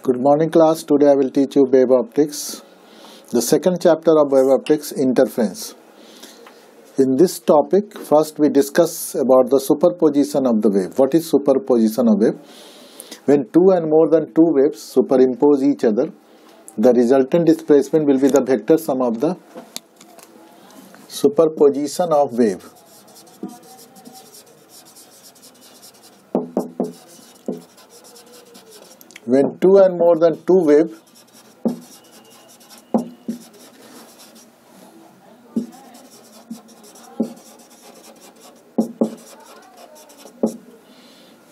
Good morning class. Today I will teach you wave optics. The second chapter of wave optics, interference. In this topic, first we discuss about the superposition of the wave. What is superposition of wave? When two and more than two waves superimpose each other, the resultant displacement will be the vector sum of the superposition of wave. When two and more than two wave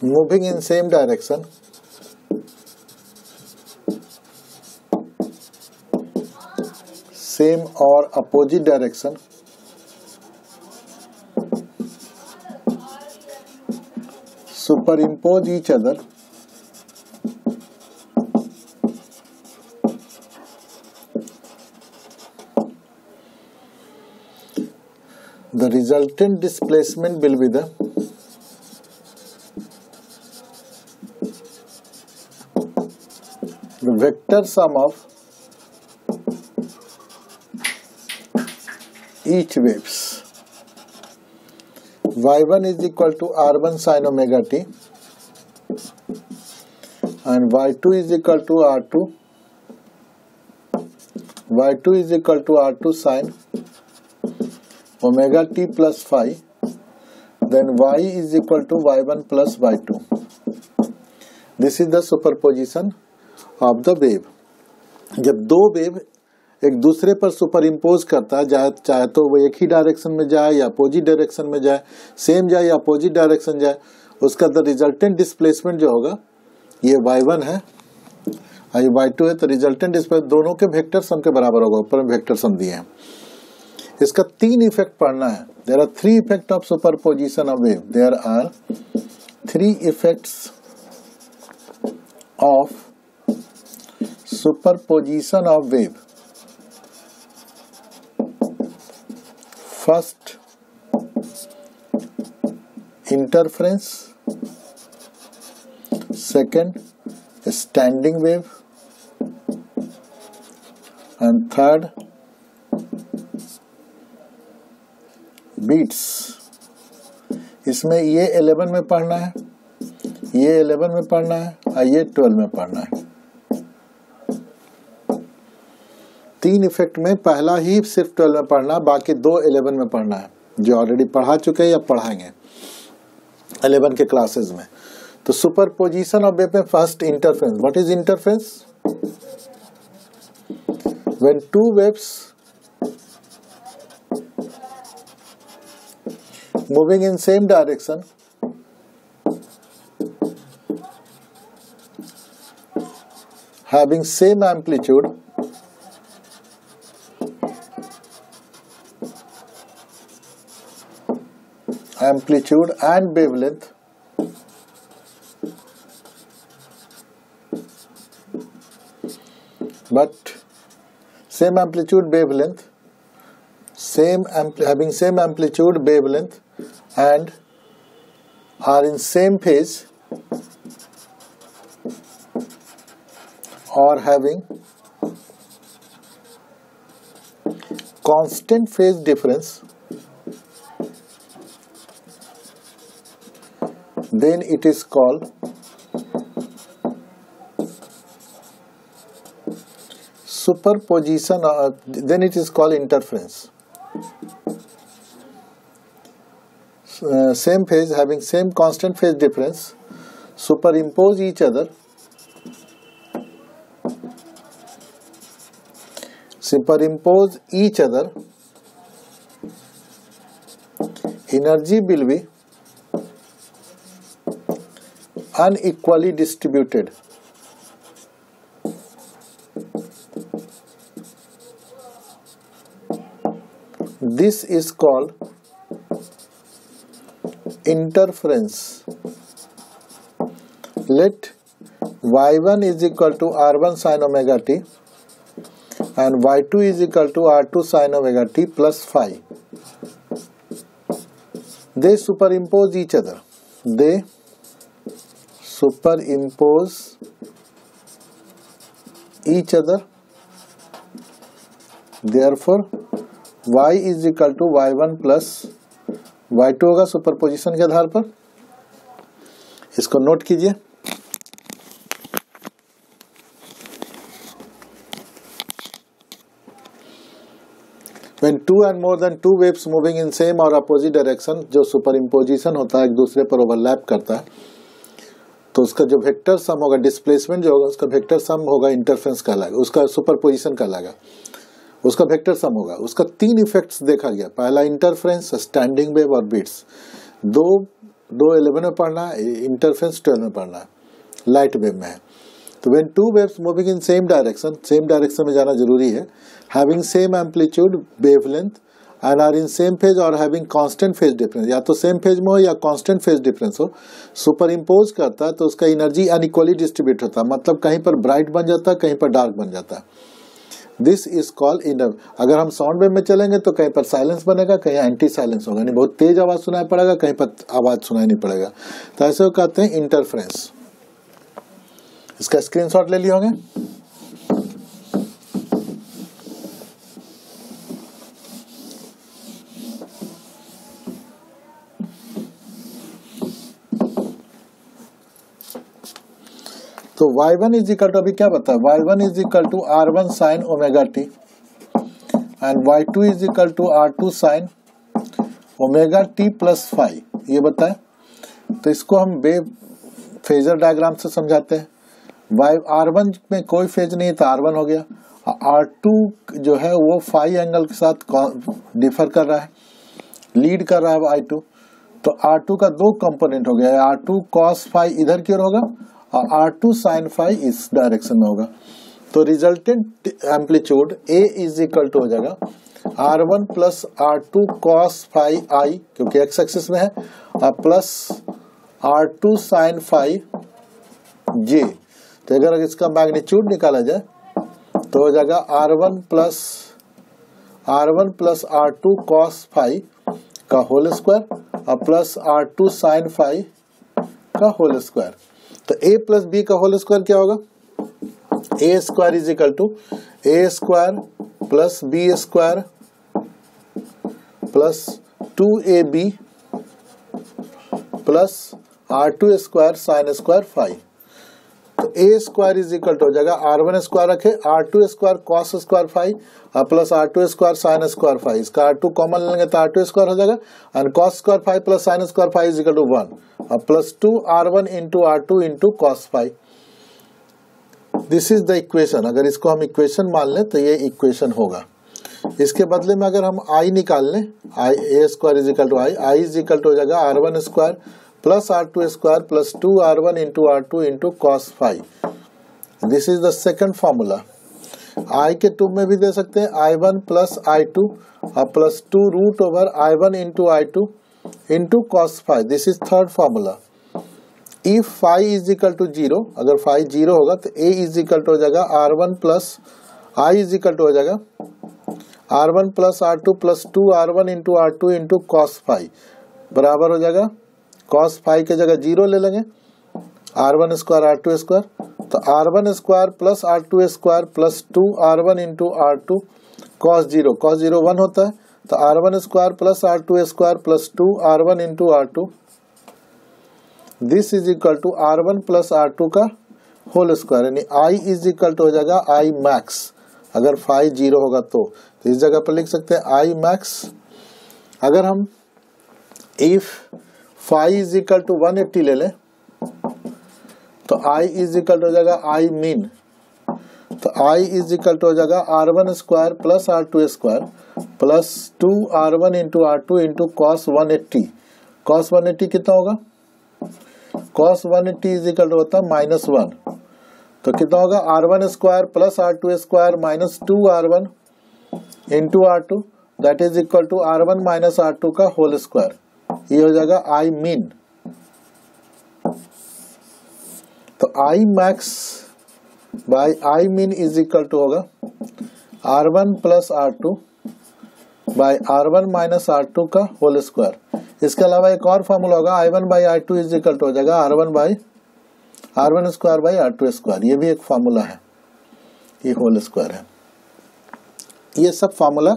moving in same direction same or opposite direction superimpose each other, the resultant displacement will be the vector sum of each waves. Y1 is equal to R1 sin omega t and Y2 is equal to R2. Y2 is equal to R2 sin omega t plus phi. Then Y is equal to Y1 plus Y2. This is the superposition of the wave. जब दो wave एक दूसरे पर super impose करता है, चाहे तो वो एक ही डायरेक्शन में जाए या अपोजिट डायरेक्शन में जाए, सेम जाए या अपोजिट डायरेक्शन जाए, उसका द रिजल्टेंट डिस्प्लेसमेंट जो होगा ये y1 है और ये y2 है, तो रिजल्टेंट डिस्प्लेसमेंट दोनों के वेक्टर सम के बराबर होगा. ऊपर में वेक्टर सम दिए हैं. इसका तीन इफेक्ट पढ़ना है. There are three effect of superposition of wave. There are three effects of superposition of wave. First, interference. Second, standing wave. And third, beats. इसमें ये 11 में पढ़ना है, ये 11 में पढ़ना है और ये 12 में पढ़ना है. तीन इफेक्ट में पहला ही सिर्फ 12 में पढ़ना, बाकी दो 11 में पढ़ना है, जो ऑलरेडी पढ़ा चुके हैं या पढ़ाएंगे 11 के क्लासेस में. तो सुपरपोजिशन ऑफ वेव में first interference. What is interference? When two waves moving in same direction having same amplitude and wavelength, but same amplitude wavelength, having same amplitude wavelength and are in same phase or having constant phase difference, then it is called superposition, then it is called interference. Same phase having same constant phase difference superimpose each other, energy will be unequally distributed. This is called interference. Let y1 is equal to r1 sin omega t and y2 is equal to r2 sin omega t plus phi. They superimpose each other. They superimpose each other, therefore y is equal to y1 plus y2 होगा superposition के आधार पर। इसको note कीजिए। When two and more than two waves moving in same or opposite direction, जो super imposition होता है एक दूसरे पर ओवरलैप करता है, तो उसका जो वेक्टर सम होगा, डिस्प्लेसमेंट जो होगा उसका वेक्टर सम होगा, इंटरफेरेंस कहलाएगा, उसका सुपरपोजिशन कहलाएगा, उसका वेक्टर सम होगा। उसका तीन इफेक्ट्स देखा गया। पहला इंटरफेरेंस, स्टैंडिंग वेव और बीट्स। दो 11 में पढ़ना है, इंटरफेरेंस 12 में पढ़ना है, लाइट वेव में है। तो when two waves moving in same direction में जाना जरूरी है, having same amplitude, wavelength and are in same phase और हैविंग कांस्टेंट फेज डिफरेंस, या तो सेम फेज में हो या कांस्टेंट फेज डिफरेंस हो, सुपर इम्पोज करता है तो उसका एनर्जी अनइक्वली डिस्ट्रीब्यूट होता है, मतलब कहीं पर ब्राइट बन जाता है, कहीं पर डार्क बन जाता है। This is called inner. अगर हम साउंड वेव में चलेंगे तो कहीं पर साइलेंस बनेगा, कहीं एंटी साइलेंस होगा, नहीं बहुत तेज आवाज सुनाई पड़ेगा, कहीं पर आवाज सुनाई नहीं पड़ेगा, तो ऐसे कहते हैं इंटरफेरेंस। इसका स्क्रीनशॉट ले लिए होंगे। तो y1 इज इक्वल टू, अभी क्या बता, y1 is equal to r1 sine omega T and y2 is equal to r2 sine omega T plus phi, ये बताए। तो इसको हम वेव फेजर डायग्राम से समझाते हैं। R1 में कोई फेज नहीं था, R1 हो गया। R2 जो है वो फाई एंगल के साथ डिफर कर रहा है, लीड कर रहा है I2। तो R2 का दो कंपोनेंट हो गया, R2 cos फाई इधर की ओर होगा और R2 sin फाई इस डायरेक्शन में होगा। तो resultant amplitude A is equal to हो जाएगा R1 plus R2 cos phi I, क्योंकि एक्स एक्सिस में है, और plus R2 sin phi J। तो अगर इसका मैग्नीट्यूड निकाला जाए तो हो जाएगा R1 plus R2 cos phi का होल स्क्वायर और प्लस R2 sin फाई का होल स्क्वायर। तो A प्लस बी का होल स्क्वायर क्या होगा, A square is equal to A square plus B square plus 2ab plus R2 square sine square phi. तो A square is equal to हो जाएगा R1 square रखे R2 square cos square phi और plus R2 square sine square phi. इसका R2 common लेंगे तो R2 square हो जाएगा and cos square phi plus sine square phi is equal to 1 और plus 2 R1 into R2 into cos phi. This is the equation. अगर इसको हम equation मान लें तो ये इक्वेशन होगा। इसके बदले में अगर हम I निकाल लें, I A square is equal to I is equal to हो जाएगा R1 square plus R2 square plus 2 R1 into R2 into cos phi. This is the second formula. I के टू में भी दे सकते हैं I1 प्लस I2 और plus 2 root over I1 into I2 into cos phi. This is third formula. If phi is equal to 0, अगर phi 0 होगा तो A इज इक्वल टू हो जाएगा R1 plus I is equal to हो जाएगा R1 plus R2 plus 2 R1 into R2 into cos phi बराबर हो जाएगा कॉस फाई के जगह 0 ले लेंगे R1 स्क्वायर R2 स्क्वायर, तो R1 square plus R2 square plus 2 R1 into R2 cos 0 1 होता है, तो R1 square plus R2 square plus 2 R1 into R2। This is equal to R1 plus R2 का whole square, यानी I is equal to हो जाएगा I max. अगर phi 0 होगा तो इस जगह पर लिख सकते हैं I मैक्स। अगर हम if phi is equal to 180 ले लें तो I इज इक्वल टू हो जाएगा I मीन। तो I इज इक्वल टू हो जाएगा R1 square plus R2 square plus 2 R1 into R2 into cos 180। Cos 180 कितना होगा, कॉस 180 इज इक्वल टू होता है -1, तो कितना होगा R1 square plus R2 square minus 2 R1 into R2 that is equal to R1 minus R2 का whole square. ये हो जाएगा I मीन। तो I max by I mean is equal to होगा R1 plus R2 bye R1 minus R2 का whole square. इसके अलावा एक और फॉर्मूला होगा I1 by I2 is equal to हो जाएगा R1 square by R2 square. ये भी एक फॉर्मूला है। ये होल स्क्वायर है। ये सब फॉर्मूला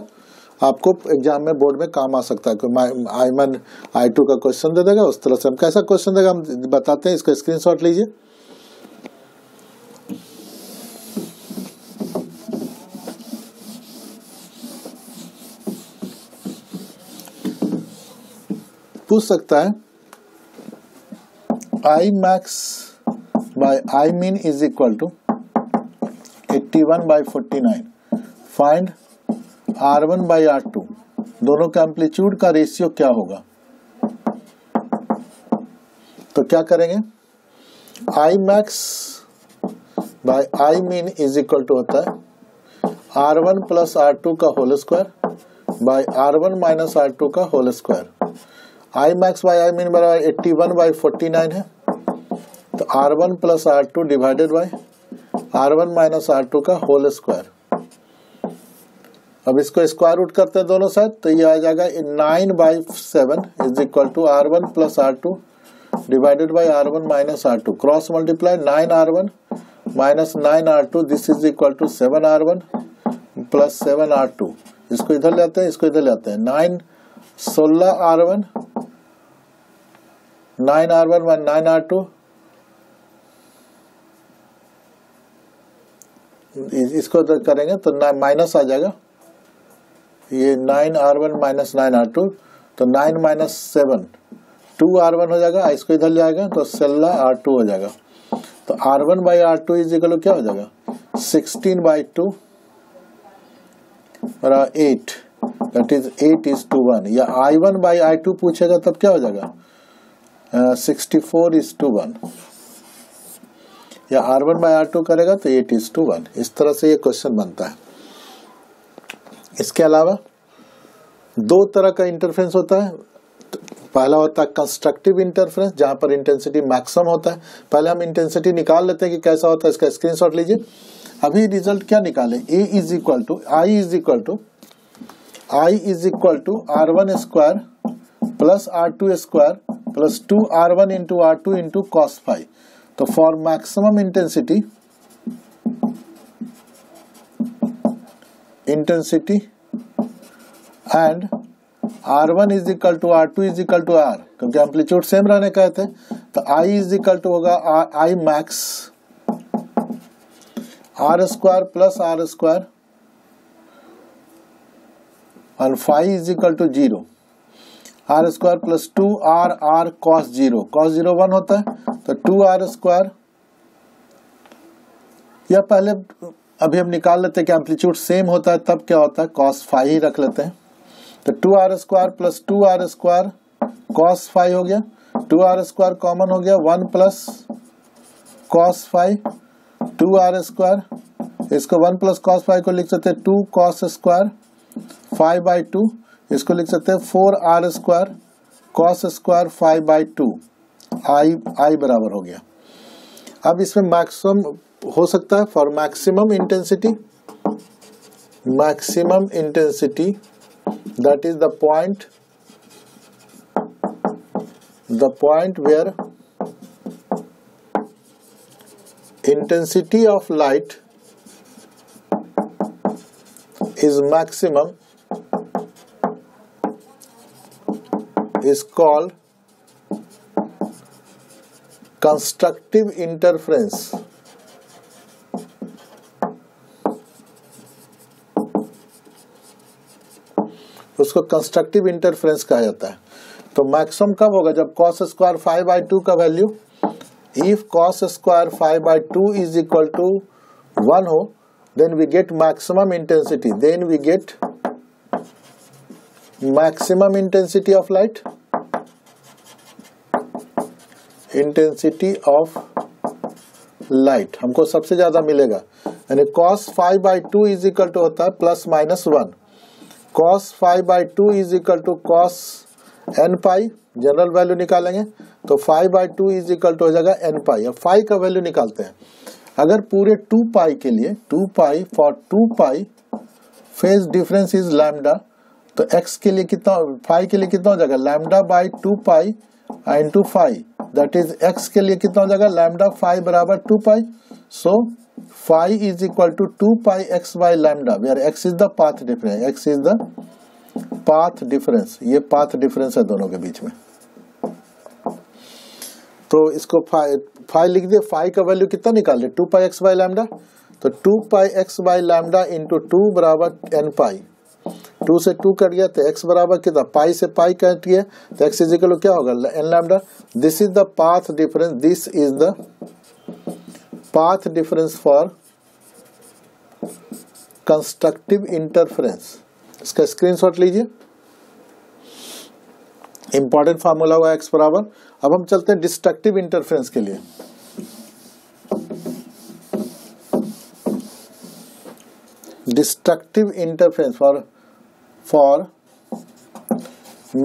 आपको एग्जाम में बोर्ड में काम आ सकता है। I1 I2 का क्वेश्चन दे देगा, उस तरह से हम कैसा क्वेश्चन देगा हम बताते हैं। इसका स्क्रीनशॉट लीजिए। पूछ सकता है I max by I min is equal to 81/49, find R1 by R2, दोनों का एम्पलीट्यूड का रेशियो क्या होगा। तो क्या करेंगे, I max by I min is equal to होता है R1 plus R2 का whole square by R1 minus R2 का whole square. I max by I min बराबर 81/49 है, तो R1 plus R2 divided by R1 minus R2 का whole square. अब इसको स्क्वायर रूट करते हैं दोनों साइड, तो ये आ जाएगा 9/7 is equal to R1 plus R2 divided by R1 minus R2। Cross multiply 9R1 minus 9R2, this is equal to 7R1 plus 7R2। इसको इधर ले आते हैं, इसको इधर ले आते हैं। 16R1 9R1 + 9R2, इसको इधर करेंगे तो माइनस आ जाएगा, ये 9R1 minus 9R2, तो 9 minus 7 2R1 हो जाएगा। इसको इधर ले आएगा तो 16R2 हो जाएगा। तो R1 by R2 is equal क्या हो जाएगा 16/2 और 8, दैट इज 8:1। या I1 by I2 पूछेगा तब क्या हो जाएगा 64:1, या R1 by R2 करेगा तो 8:1। इस तरह से ये क्वेश्चन बनता है। इसके अलावा दो तरह का इंटरफेरेंस होता है। पहला होता है कंस्ट्रक्टिव इंटरफेरेंस, जहां पर इंटेंसिटी मैक्सिमम होता है। पहले हम इंटेंसिटी निकाल लेते हैं कि कैसा होता है, इसका स्क्रीनशॉट लीजिए। अभी रिजल्ट क्या निकाले, I is equal to R1 square plus R2 square plus 2R1 into R2 into cos phi. तो for maximum intensity and R1 is equal to R2 is equal to R, क्योंकि amplitude same रहने का थे, तो I is equal to होगा I max R square plus R square और phi is equal to 0, R square plus 2R cos 0, cos 0 1 होता है, तो 2R स्क्वायर। या पहले अभी हम निकाल लेते हैं कि एम्पलीट्यूड सेम होता है तब क्या होता है, cos फाई ही रख लेते हैं। तो 2R square plus 2R square cos phi हो गया, 2R स्क्वायर कॉमन हो गया, 1 plus cos phi 2R square. इसको 1 प्लस cos फाई को लिख सकते हैं 2 cos स्क्वायर 5/2। इसको लिख सकते हैं 4R square cos square 5/2। I बराबर हो गया। अब इसमें मैक्सिमम हो सकता है for maximum intensity that is the point where intensity of light is maximum is called constructive interference। उसको कंस्ट्रक्टिव इंटरफेरेंस कहा जाता है। तो मैक्सिमम कब होगा, जब cos स्क्वायर 5/2 का value, if cos square 5/2 is equal to 1 हो, then we get maximum intensity, of light, हमको सबसे ज्यादा मिलेगा। यानी cos 5/2 इज इक्वल टू होता है ±1, cos 5/2 is equal to cos n pi, general value निकालेंगे तो 5/2 इज इक्वल टू हो जाएगा n पाई। अब फाई का वैल्यू निकालते हैं। अगर पूरे 2 पाई के लिए 2 pi for 2 pi phase difference is lambda, तो x के लिए कितना, फाई के लिए कितना हो जाएगा λ/2 pi into phi, that is x के लिए कितना हो जाएगा λ फाई बराबर 2 पाई। So phi is equal to 2 pi x by lambda where x is the path difference. X is the path difference. ये path difference है दोनों के बीच में. तो इसको phi लिख दिए. phi का वैल्यू कितना निकाल रहे? 2 pi x by lambda. तो 2 pi x by lambda into 2 बराबर n pi. 2 से 2 कट गया तो x बराबर कितना? पाई से पाई कट गया तो x इज इक्वल टू क्या होगा? n lambda. This is the path difference. This is the path difference for constructive interference. इसका स्क्रीनशॉट लीजिए. इंपॉर्टेंट फार्मूला हुआ x बराबर. अब हम चलते हैं डिस्ट्रक्टिव इंटरफेरेंस के लिए. Destructive interference for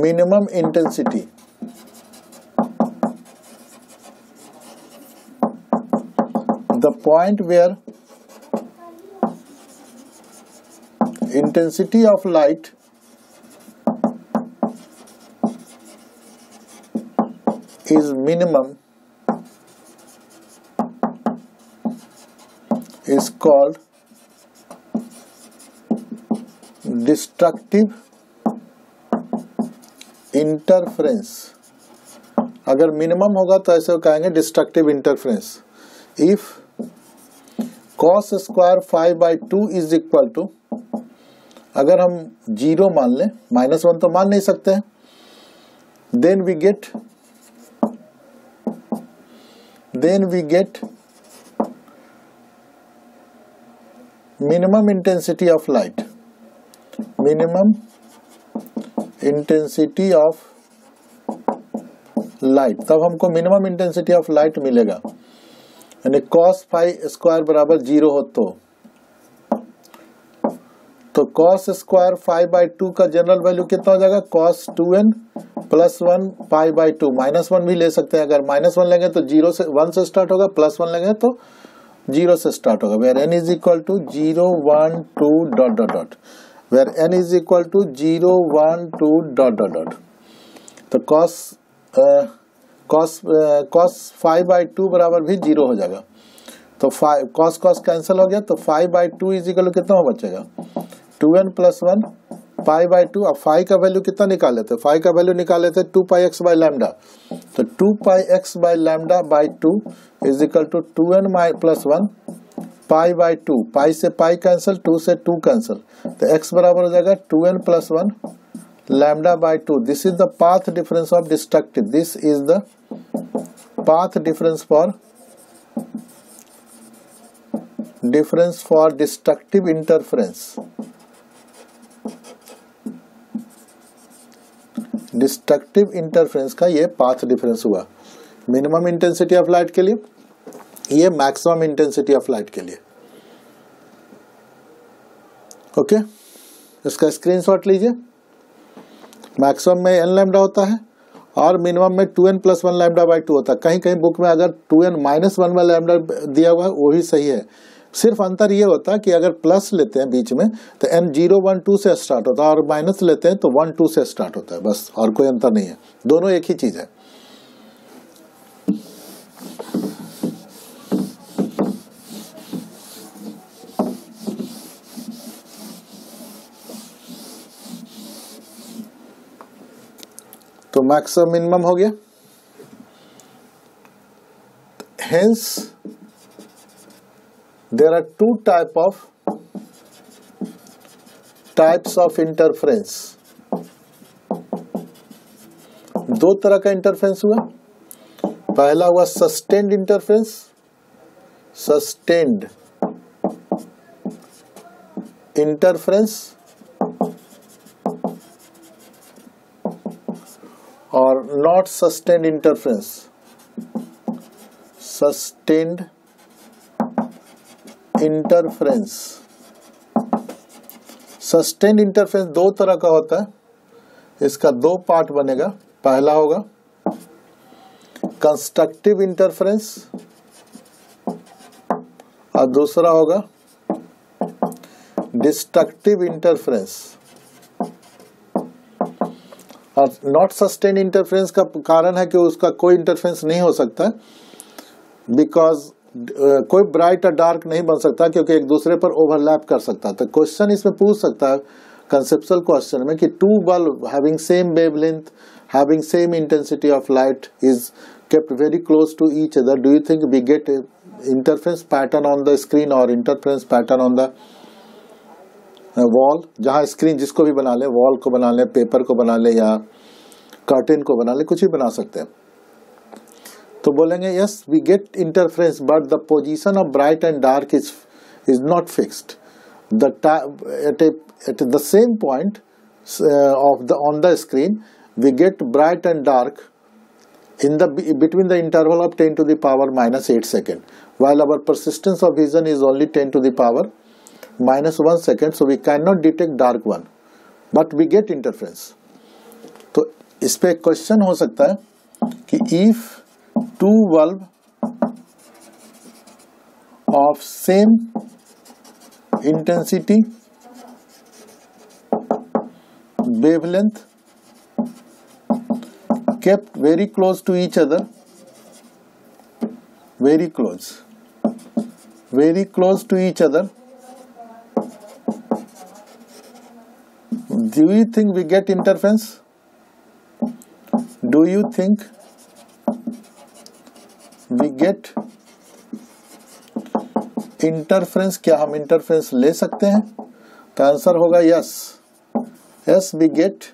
minimum intensity. The point where intensity of light is minimum is called destructive interference. अगर मिनिमम होगा तो ऐसे कहेंगे destructive interference. If cos square 5/2 is equal to, अगर हम 0 मान लें, -1 तो मान नहीं सकते हैं, then we get minimum intensity of light. Minimum intensity of light. तब हमको मिनिमम इंटेंसिटी ऑफ लाइट मिलेगा. यानी cos फाई स्क्वायर बराबर 0 हो तो cos स्क्वायर 5/2 का जनरल वैल्यू कितना हो जाएगा? cos 2n plus 1 π/2. -1 भी ले सकते हैं. अगर -1 लेंगे तो 0 से 1 से स्टार्ट होगा, +1 लेंगे तो 0 से स्टार्ट होगा. Where n is equal to 0 1 2 ... where n is equal to 0 1 2 ... तो cos 5/2 बराबर भी 0 हो जाएगा. तो cos कैंसिल हो गया तो 5/2 इज इक्वल टू कितना हो बचेगा? 2n + 1 π/2. अब phi का वैल्यू कितना निकाल लेते हैं? phi का वैल्यू निकाल लेते हैं 2 pi x by lambda. तो 2 pi x by lambda by 2 is equal to 2n + 1 π/2. Pi से पाई कैंसिल, 2 से 2 कैंसिल, तो x बराबर हो जाएगा 2n + 1 λ/2. This is the path difference of destructive. This is the path difference for destructive interference. Destructive interference का ये path difference हुआ. Minimum intensity of light के लिए, ये मैक्सिमम इंटेंसिटी ऑफ लाइट के लिए. ओके, इसका स्क्रीनशॉट लीजिए. मैक्सिमम में n लैम्डा होता है और मिनिमम में 2n + 1 λ/2 होता है. कहीं कहीं बुक में अगर 2n - 1 लैम्डा दिया हुआ है वही सही है. सिर्फ अंतर ये होता है कि अगर प्लस लेते हैं बीच में तो n 0 1 2 से स्टार्ट होता है और माइनस लेते हैं तो 1 2 से स्टार्ट होता है. बस, और कोई अंतर नहीं है. दोनों एक ही चीज है. तो मैक्सिमम मिनिमम हो गया. Hence there are 2 types of interference. 2 तरह का इंटरफेरेंस हुआ. पहला हुआ सस्टेन्ड इंटरफेरेंस. सस्टेन्ड इंटरफेरेंस और not sustained interference. Sustained interference. Sustained interference 2 तरह का होता है. इसका 2 पार्ट बनेगा. पहला होगा कंस्ट्रक्टिव इंटरफेरेंस और दूसरा होगा डिस्ट्रक्टिव इंटरफेरेंस. और नॉट सस्टेन्ड इंटरफेरेंस का कारण है कि उसका कोई इंटरफेरेंस नहीं हो सकता बिकॉज कोई ब्राइट और डार्क नहीं बन सकता क्योंकि एक दूसरे पर ओवरलैप कर सकता। तो क्वेश्चन इसमें पूछ सकता है कंसेप्चुअल क्वेश्चन में कि two bulb having same wavelength, having same intensity of light is kept very close to each other, do you think we get interference pattern on the screen और interference pattern on the wall? जहां screen जिसको भी बना ले, wall को बना ले, paper को बना ले या कर्टेन को बना ले, कुछ भी बना सकते हैं। तो बोलेंगे yes we get interference but the position of bright and dark is not fixed. At the same point on the screen we get bright and dark in the between the interval of 10 to the power minus 8 second, while our persistence of vision is only 10 to the power minus 1 second, so we cannot detect dark one but we get interference। तो इस पे question हो सकता है कि if two bulb of same intensity wavelength kept very close to each other, very close to each other, do you think we get interference? Do you think we get interference? क्या हम interference ले सकते हैं? तो answer होगा yes. Yes, we get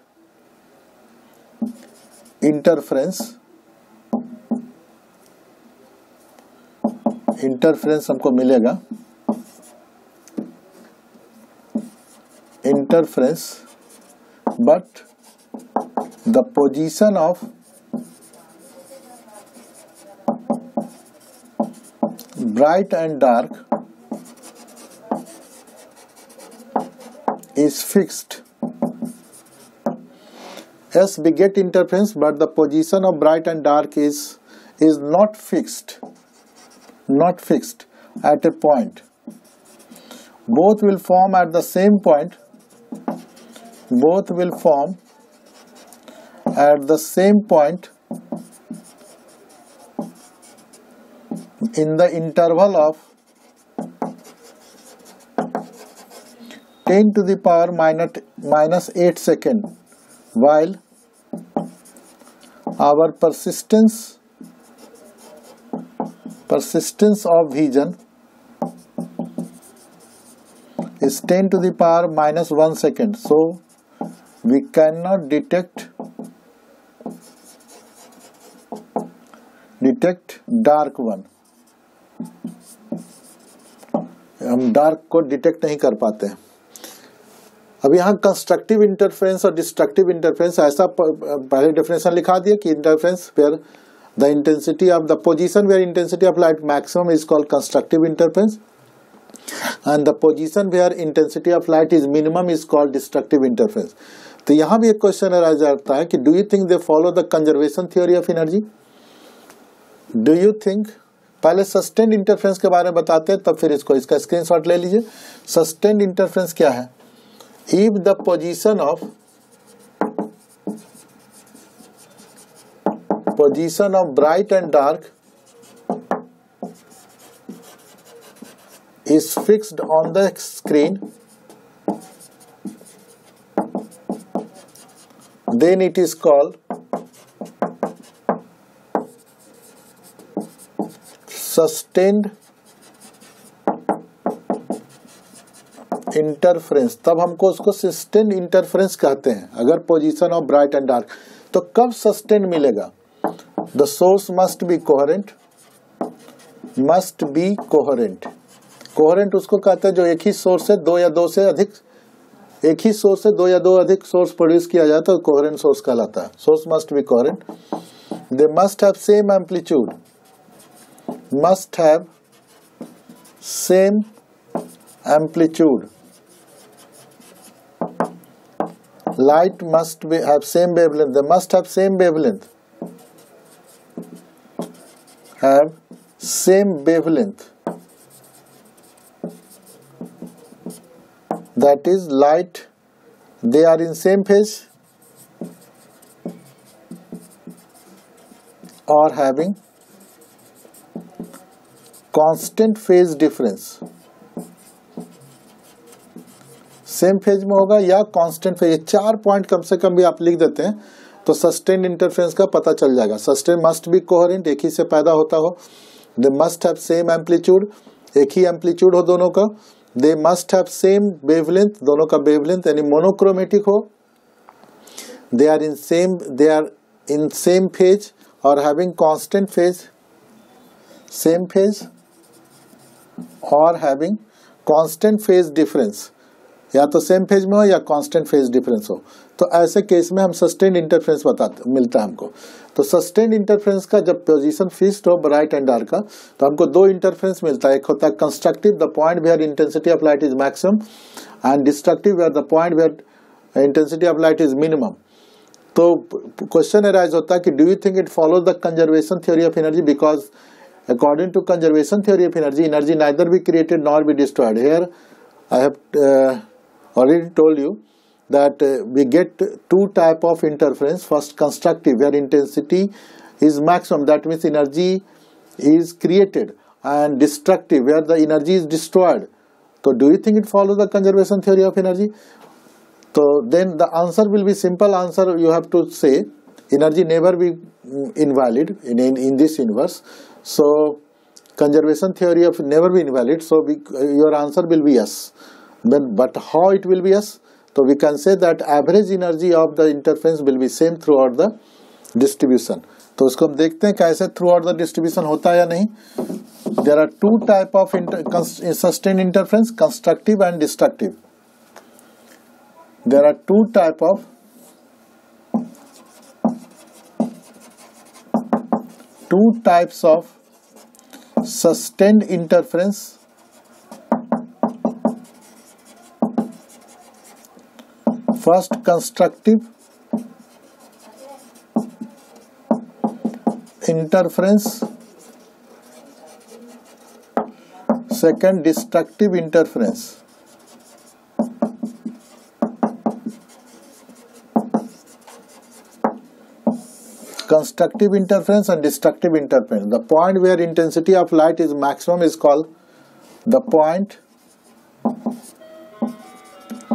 interference। interference हमको मिलेगा, interference, but the position of bright and dark is fixed। Yes, we get interference, but the position of bright and dark is not fixed at a point. Both will form at the same point. Both will form at the same point in the interval of 10 to the power minus 8 second, while our persistence of vision is 10 to the power minus 1 second, so we cannot detect dark one। हम dark को detect नहीं कर पाते हैं। अब यहाँ constructive interference और destructive interference ऐसा पहले डेफिनेशन लिखा दिया कि interference where the intensity of the position where intensity of light maximum is called constructive interference and the position where intensity of light is minimum is called destructive interference. तो यहाँ भी एक question arise आता है कि do you think they follow the conservation theory of energy? Do you think, पहले sustained interference के बारे में बताते हैं तब फिर इसका स्क्रीनशॉट ले लीजिए। सस्टेन्ड इंटरफेरेंस क्या है? If the position of bright and dark is fixed on the screen, then it is called sustained interference. तब हमको उसको सस्टेन्ड इंटरफेरेंस कहते हैं अगर position of bright and dark. तो कब सस्टेन्ड मिलेगा? The source must be coherent उसको कहते हैं जो एक ही सोर्स से दो या दो से अधिक सोर्स प्रोड्यूस किया जाए तो कोहेरेंट सोर्स कहलाता है। Source must be coherent, they must have same amplitude, light must have same wavelength, they must have same wavelength, that is light, they are in same phase or having constant phase difference, same phase में होगा या constant phase, 4 point कम से कम भी आप लिख देते हैं तो सस्टेन्ड इंटरफेरेंस का पता चल जाएगा। सस्टेन मस्ट बी कोहेरेंट, एक ही से पैदा होता हो, they must have same amplitude, एक ही एम्पलीट्यूड हो दोनों का, they must have same wavelength, दोनों का वेवलेंथ यानी मोनोक्रोमेटिक हो, they are in same phase और having constant phase, same phase और हैविंग कांस्टेंट फेज डिफरेंस, या तो सेम फेज में हो या कांस्टेंट फेज डिफरेंस हो। तो ऐसे केस में हम सस्टेन्ड इंटरफेरेंस मिलता है हमको। तो सस्टेन्ड इंटरफेरेंस का जब पोजीशन फिक्स्ड हो ब्राइट एंड डार्क का, तो हमको दो इंटरफेरेंस मिलता है। एक होता है constructive, the point where intensity of light is maximum, and destructive where the point where intensity of light is minimum. तो क्वेश्चन अराइज होता है कि do you think it follows the conservation theory of energy, because according to conservation theory of energy, energy neither be created nor be destroyed. Here I have already told you that we get two type of interference. First, constructive, where intensity is maximum, that means energy is created, and destructive, where the energy is destroyed. So do you think it follows the conservation theory of energy? So then the answer will be simple answer. You have to say energy never be invalid in this universe. So conservation theory of never be invalid. So your answer will be yes. But how it will be yes? So we can say that average energy of the interference will be same throughout the distribution. तो इसको हम देखते हैं कैसे throughout the distribution होता है या नहीं. There are two type of sustained interference, constructive and destructive. There are two type of sustained interference. First, constructive interference. Second, destructive interference. Constructive interference and destructive interference. The point where intensity of light is maximum is called the point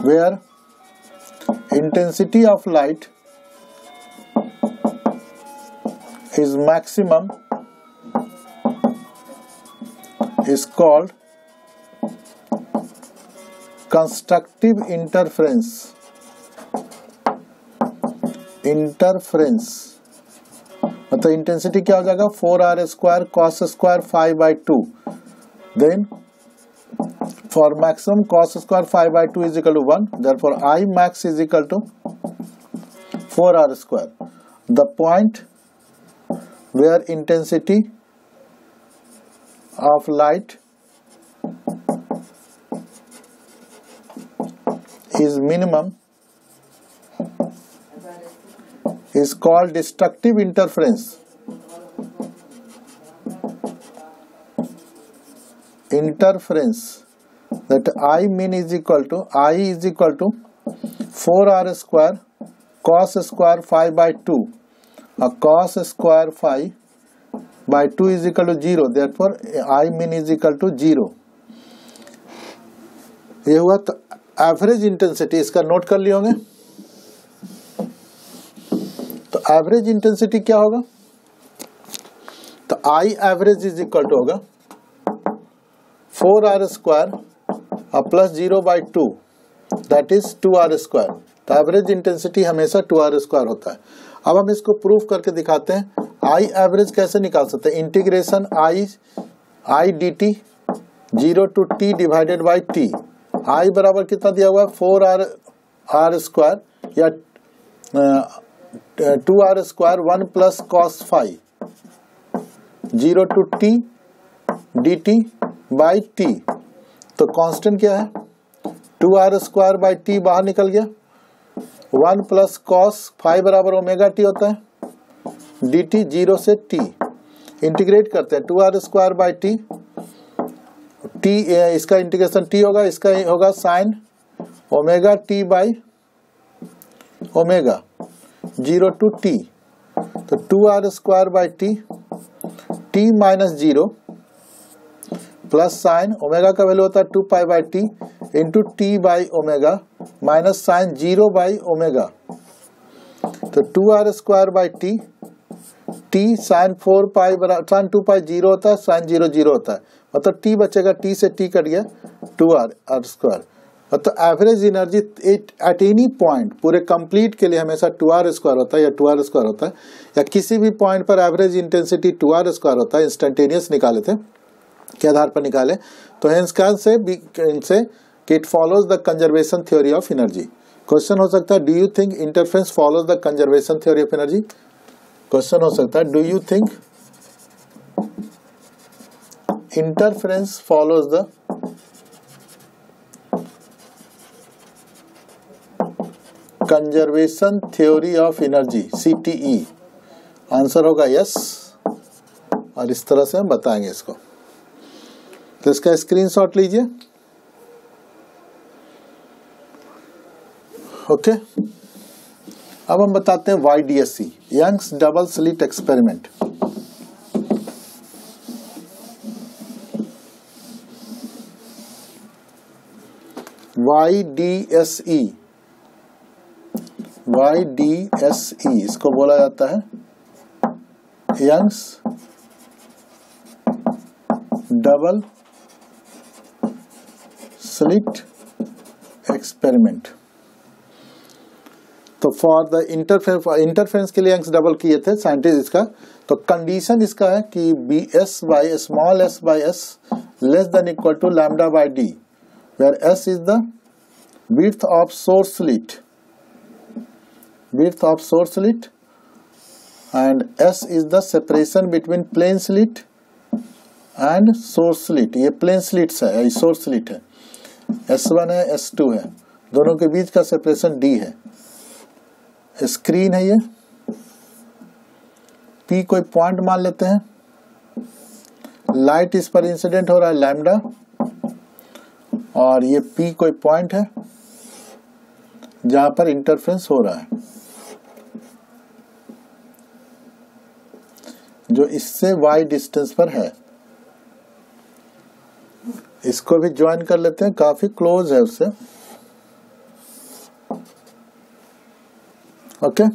where intensity of light is maximum is called constructive interference. मतलब intensity क्या हो जाएगा 4r square cos square 5/2. Then for maximum cos square 5/2 is equal to 1. Therefore I max is equal to 4r square. The point where intensity of light is minimum is called destructive interference. That I mean is equal to 4r square cos square 5/2. Cos square 5/2 is equal to 0. Therefore I mean is equal to 0. ये हुआ तो average intensity, इसका note कर लिए होंगे. तो average intensity क्या होगा, तो I average is equal to होगा 4r square plus 0/2, that is 2r square. तो एवरेज इंटेंसिटी हमेशा 2r स्क्वायर होता है. अब हम इसको प्रूफ करके दिखाते हैं. I एवरेज कैसे निकाल सकते हैं, integration I dt 0 to t divided by t. I बराबर कितना दिया हुआ है 4r स्क्वायर या 2r square 1 plus cos 5 0 to t dt by t. तो कांस्टेंट क्या है 2r स्क्वायर बाई t बाहर निकल गया. 1 प्लस cos 5 बराबर ओमेगा t होता है, dt 0 से t. इंटीग्रेट करते हैं 2r square by t, t इसका इंटीग्रेशन t होगा, इसका होगा sine omega t by omega 0 to t. तो 2r square by t, t minus 0 plus sine omega का वैल्यू होता है 2 pi by t into t by omega minus sine 0 by omega, तो 2r² by t, t sine 4 pi sine 2 pi 0 होता है, sign 0 0 होता है, मतलब टी बचेगा, टी से टी कट गया 2r², मतलब average energy at any point पूरे कंप्लीट के लिए हमेशा 2r² होता है या 2r² होता है, या किसी भी पॉइंट पर एवरेज इंटेंसिटी 2r² होता है। इंस्टेंटेनियस निकाले थे के आधार पर निकाले, तो इनसे कि it follows the conservation theory of energy. Question हो सकता है do you think interference follows the conservation theory of energy. Question हो सकता है do you think interference follows the conservation theory of energy, CTE। Answer होगा yes, और इस तरह से हम बताएंगे इसको। तो इसका स्क्रीनशॉट लीजिए। ओके, अब हम बताते हैं YDSE, Young's double slit experiment. YDSE इसको बोला जाता है यंग्स डबल स्लिट एक्सपेरिमेंट। तो फॉर द इंटरफेरेंस के लिए यंग्स डबल किए थे साइंटिस्ट इसका। तो कंडीशन इसका है कि BS by small s by s less than equal to lambda by d, where s is the width of source slit and s is the separation between plane slit and source slit। ये plane slits है, ये source slit है, S1 है S2 है, दोनों के बीच का सेपरेशन D है। स्क्रीन है ये, P कोई पॉइंट मान लेते हैं, लाइट इस पर इंसिडेंट हो रहा है लैम्डा, और ये P कोई पॉइंट है जहां पर इंटरफेरेंस हो रहा है, जो इससे y डिस्टेंस पर है। इसको भी ज्वाइन कर लेते हैं, काफी क्लोज है उससे। ओके,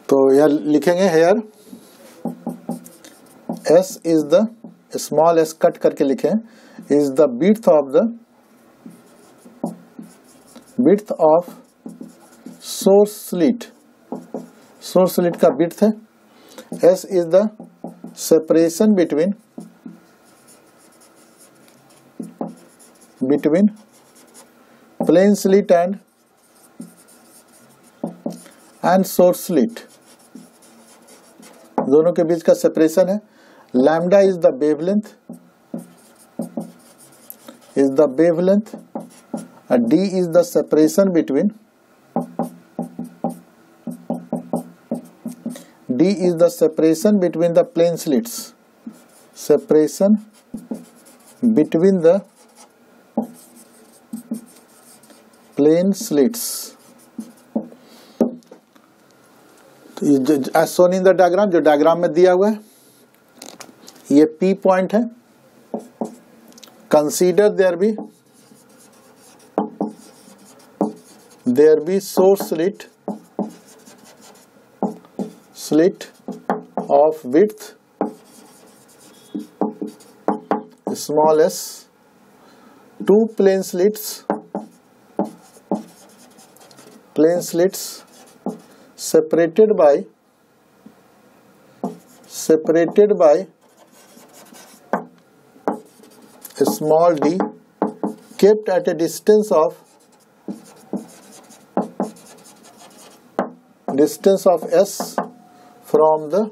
तो यह लिखेंगे here s is the small s cut करके लिखें, is the width of source slit. Source slit का width है, s is the separation between plane slit and source slit, दोनों के बीच का सेपरेशन है। Lambda is the wavelength, D is the separation between the plane slits, separation between the plane slits, as shown in the diagram, जो diagram में दिया हुआ है, ये P पॉइंट है। Consider there be source slit of width small s, two plane slits separated by small d, kept at a distance of s from the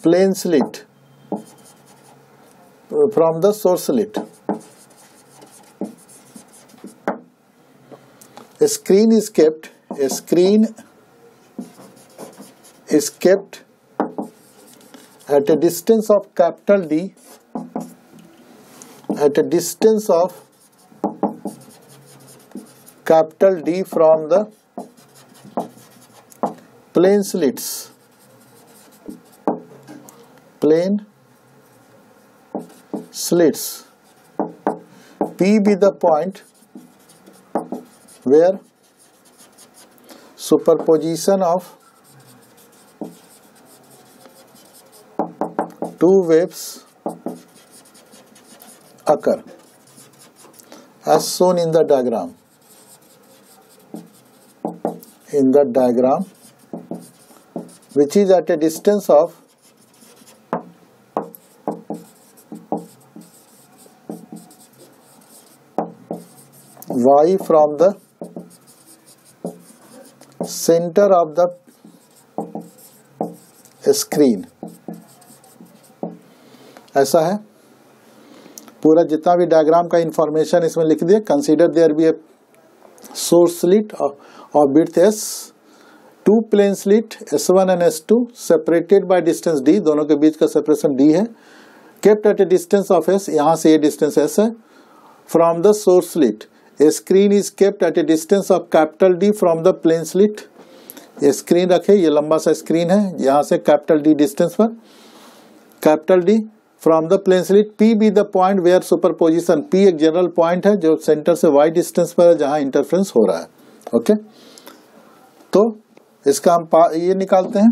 plane slit, from the source slit. A screen is kept at a distance of capital D, from the plane slits, P be the point where superposition of two waves occur as shown in the diagram. In the diagram, which is at a distance of y from the center of the screen. ऐसा है पूरा जितना भी diagram का information इसमें लिख दिया. Consider there be a source slit और width s, two plane slit S1 and S2 separated by distance d, दोनों के बीच का सेपरेशन d है. Kept at a distance of s, यहाँ से ये डिस्टेंस s है. From the source slit a screen is kept at a distance of capital D from the plane slit. ये स्क्रीन रखे, ये लंबा सा स्क्रीन है, यहाँ से कैपिटल D डिस्टेंस पर, capital D from the plane slit. P be the point where superposition, P एक जनरल पॉइंट है जो सेंटर से y डिस्टेंस पर है जहां इंटरफ्रेंस हो रहा है. ओके, तो इसका हम ये निकालते हैं,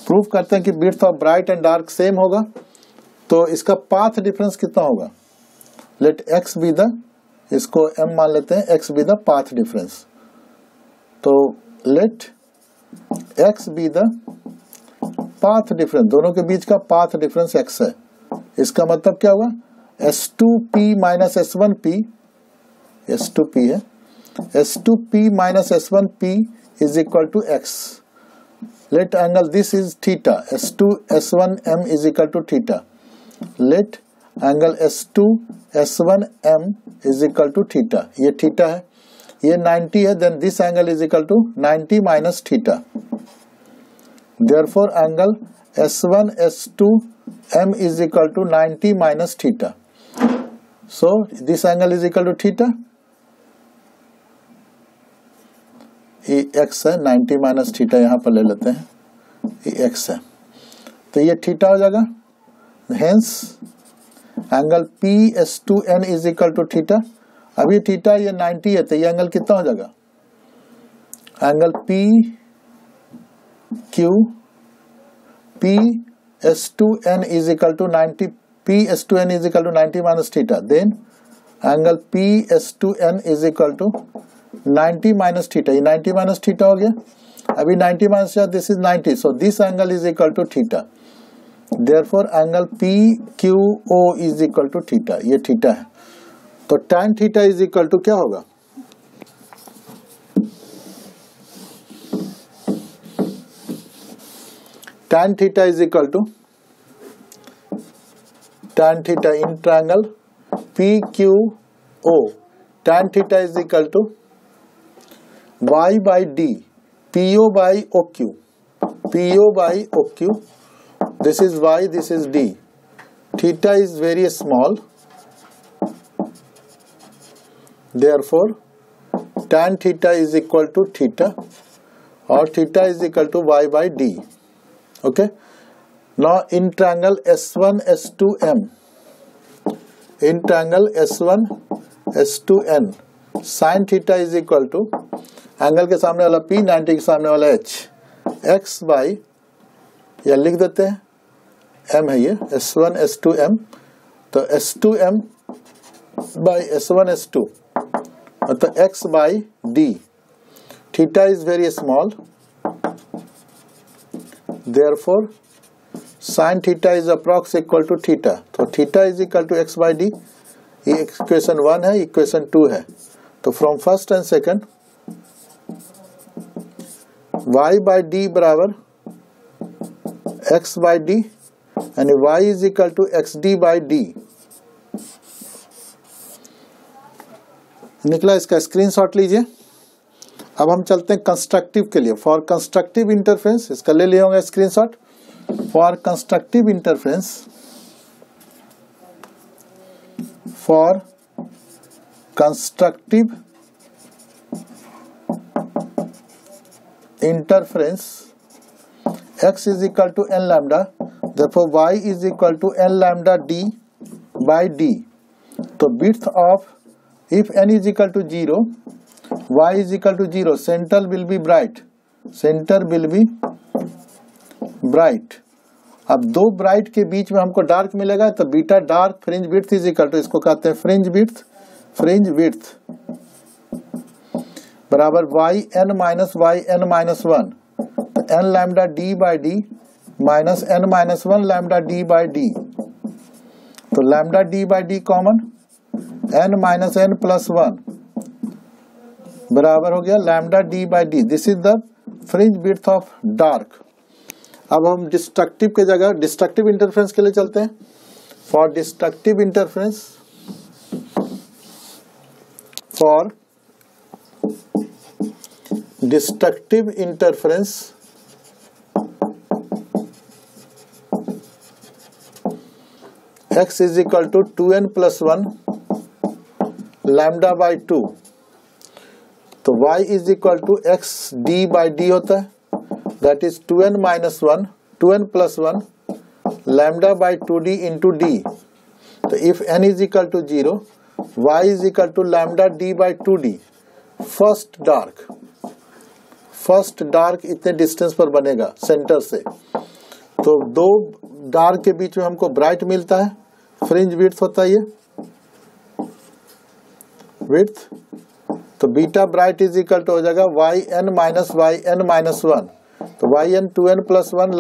प्रूव करते हैं कि width of bright and dark same होगा. तो इसका पाथ डिफरेंस कितना होगा? लेट x बी द, इसको m मान लेते हैं, x be the path difference. तो let x be the path difference, दोनों के बीच का पाथ डिफरेंस x है. इसका मतलब क्या हुआ? S2p माइनस S1p, S2p है, S2p minus S1p is equal to x. Let angle this is theta, S2 S1m is equal to theta. Let angle S2 S1m is equal to theta. ये theta है, ये 90 है, then this angle is equal to 90 minus theta. Therefore, angle S1 S2 m is equal to 90 minus theta. So this angle is equal to theta. ये x है, 90 minus theta यहाँ पर ले लेते हैं, ये x है, तो ये थीटा हो जाएगा. Hence angle PS2n is equal to theta. अभी थीटा ये 90 है, तो ये एंगल कितना हो जाएगा? Angle PS2n is equal to 90, PS2n is equal to 90 minus theta. Then angle PS2n is equal to 90 minus theta. ये 90 minus theta हो गया. अभी 90 minus theta, this is 90. So this angle is equal to theta. Therefore angle PQO is equal to theta. ये theta है. तो tan theta is equal to क्या होगा? tan theta is equal to tan theta in triangle PQO. Tan theta is equal to y by d, PO by OQ, PO by OQ. This is y, this is d. Theta is very small. Therefore, tan theta is equal to theta, or theta is equal to y by d. Okay. Now in triangle S1 S2m, in triangle S1 S2n, sin theta is equal to angle के सामने वाला P, 90 के सामने वाला H, x by, या लिख देते हैं m है ये, S1 S2m, तो S2m बाई S1 S2, मतलब x by d. Theta is very small, therefore sin theta is approx equal to theta. तो theta is equal to x by d. ये इक्वेशन 1 है, इक्वेशन 2 है. तो from first and second y by d बराबर x by d यानी y is equal to xd by d निकला. इसका screenshot लीजिए. अब हम चलते हैं कंस्ट्रक्टिव के लिए. फॉर कंस्ट्रक्टिव इंटरफेरेंस, इसका ले लिया होगा screenshot. For constructive interference, for constructive interference x is equal to n lambda, therefore y is equal to n lambda d by d. तो width of if n is equal to 0, y is equal to 0, center will be bright. Center will be bright. अब दो bright के बीच में हमको dark मिलेगा, तो beta dark fringe width is equal to, इसको कहते हैं फ्रिंज विड्थ बराबर वाई एन माइनस वन, तो N lambda D by D minus N minus one lambda D by D, तो lambda D by D common, N minus N plus one बराबर हो गया lambda D by D. This is the fringe width of dark. अब हम destructive के जगह destructive interference के लिए चलते हैं. For destructive interference, x is equal to 2n plus 1 lambda by 2, तो y is equal to x d by d होता है, that is 2n minus 1, 2n plus 1 lambda by 2d into d. तो if n is equal to 0, y is equal to lambda d by 2d. First dark इतने distance पर बनेगा centre से, तो दो dark के बीच में हमको ब्राइट मिलता है, फ्रिंज विड्थ होता है ये विड्थ. तो beta bright is equal to हो जाएगा वाई एन माइनस वन, तो y n 2n plus 1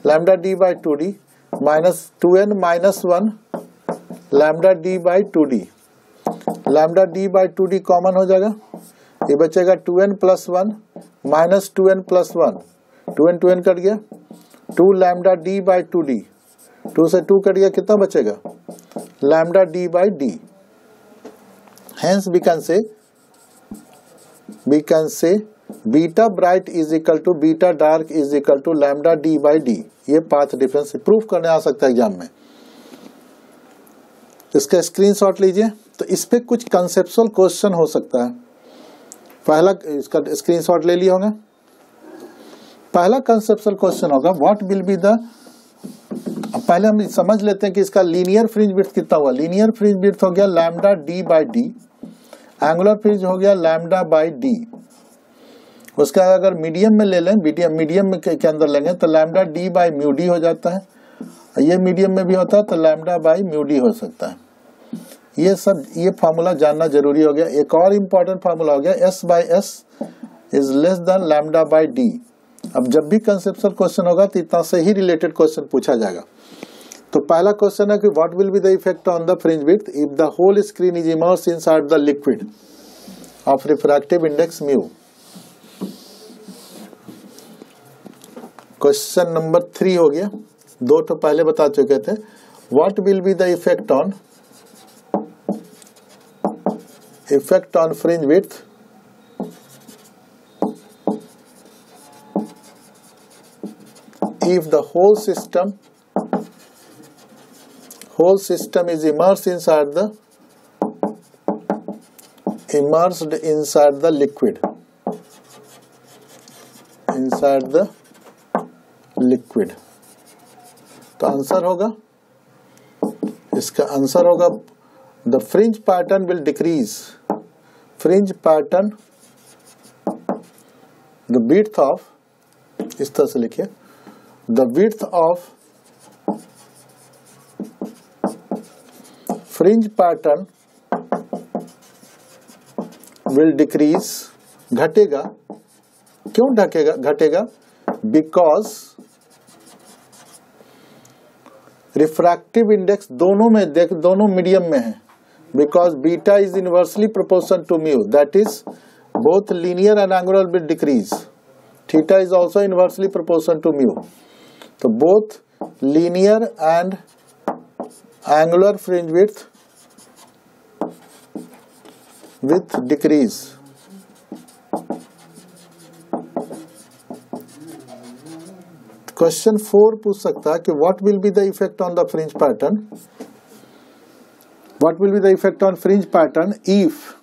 lambda D by 2d minus 2n minus 1 lambda D by 2d. Lambda D by 2d common हो जाएगा, ये बचेगा 2n plus 1 minus 2n plus 1, 2n cut गया, 2 lambda D by 2d, 2 से 2 cut गया, कितना बचेगा lambda D by d. Hence we can say beta bright is equal to beta dark is equal to lambda D by d. ये path difference proof करने आ सकता है एग्जाम में. इसका स्क्रीनशॉट लीजिए. तो इस पे कुछ कंसेप्चुअल क्वेश्चन हो सकता है. पहला इसका स्क्रीनशॉट ले लिया होगा. पहला कंसेप्चुअल क्वेश्चन होगा व्हाट विल बी द, पहले हम समझ लेते हैं कि इसका लीनियर फ्रिंज विड्थ कितना हुआ. लीनियर फ्रिंज विड्थ हो गया lambda D by D, angular fringe हो गया लैम्डा बाई डी. उसका अगर मीडियम में ले लें, मीडियम के अंदर लेंगे तो lambda D by mu D हो जाता है. ये मीडियम में भी होता है तो लैम्डा बाई म्यू डी हो सकता है. ये फार्मूला जानना जरूरी हो गया. एक और इम्पोर्टेंट फार्मूला हो गया S by S is less than lambda by D. अब जब भी कंसेप्चुअल क्वेश्चन होगा तो इतना से ही रिलेटेड क्वेश्चन पूछा जाएगा. तो पहला क्वेश्चन है कि what will be the effect on the fringe width if the whole screen is immerse inside the liquid of refractive index mu. Question number 3 हो गया, 2 तो पहले बता चुके थे. What will be the effect on fringe width if the whole system is immersed inside the liquid. तो answer होगा, इसका आंसर होगा the fringe pattern will decrease. Fringe pattern, the width of, इस तरह से लिखिए, the width of fringe pattern will decrease. घटेगा. क्यों घटेगा? Because रिफ्रैक्टिव इंडेक्स दोनों मीडियम में है. Because beta is inversely proportional to mu, that is both linear and angular will decrease. Theta is also inversely proportional to mu. तो both linear and angular fringe width with decrease. Question 4 पूछ सकता है कि what will be the effect on the fringe pattern? What will be the effect on fringe pattern if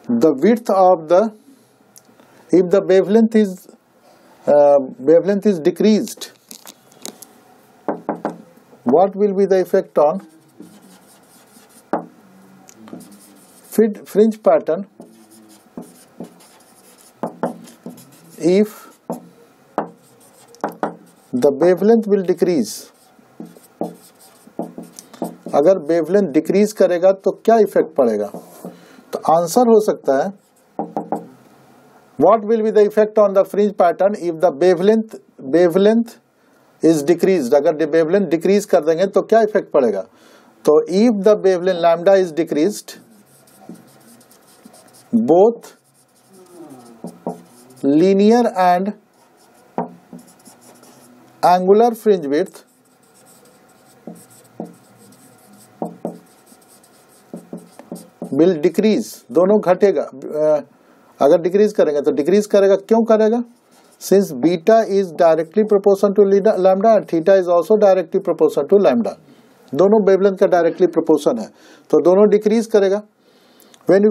the width of the, if the wavelength is decreased, what will be the effect on fringe pattern if the wavelength will decrease? अगर wavelength decrease करेगा तो क्या effect पड़ेगा? तो answer हो सकता है what will be the effect on the fringe pattern if the wavelength is decreased. अगर वेवलेंथ डिक्रीज कर देंगे तो क्या इफेक्ट पड़ेगा? तो if the wavelength lambda is decreased, both linear and angular fringe width will decrease, दोनों घटेगा। अगर डिक्रीज करेगा तो डिक्रीज करेगा, क्यों करेगा? Since beta is directly proportional to lambda and theta is also directly proportional to lambda, दोनों wavelength का डायरेक्टली प्रोपोर्शन है, तो दोनों डिक्रीज करेगा। When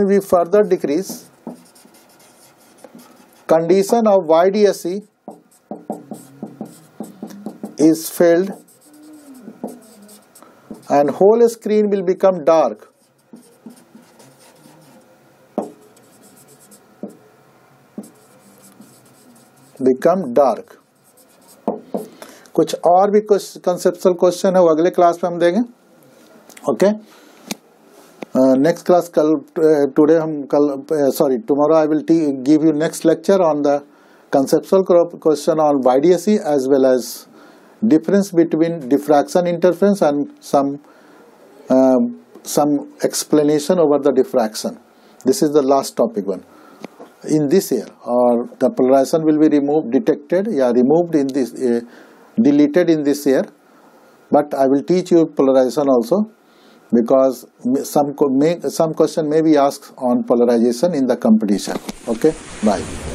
we further decrease, condition of YDSE is failed and whole screen will become dark. कुछ और भी कुछ कंसेप्चुअल क्वेश्चन है वो अगले क्लास में हम देंगे। ओके, नेक्स्ट क्लास कल, टुडे हम tomorrow I will give you next lecture on the conceptual question on YDSE as well as difference between diffraction interference and some explanation over the diffraction. This is the last topic one in this year, or the polarization will be deleted in this year, but I will teach you polarization also, because some question may be asked on polarization in the competition. Okay, bye.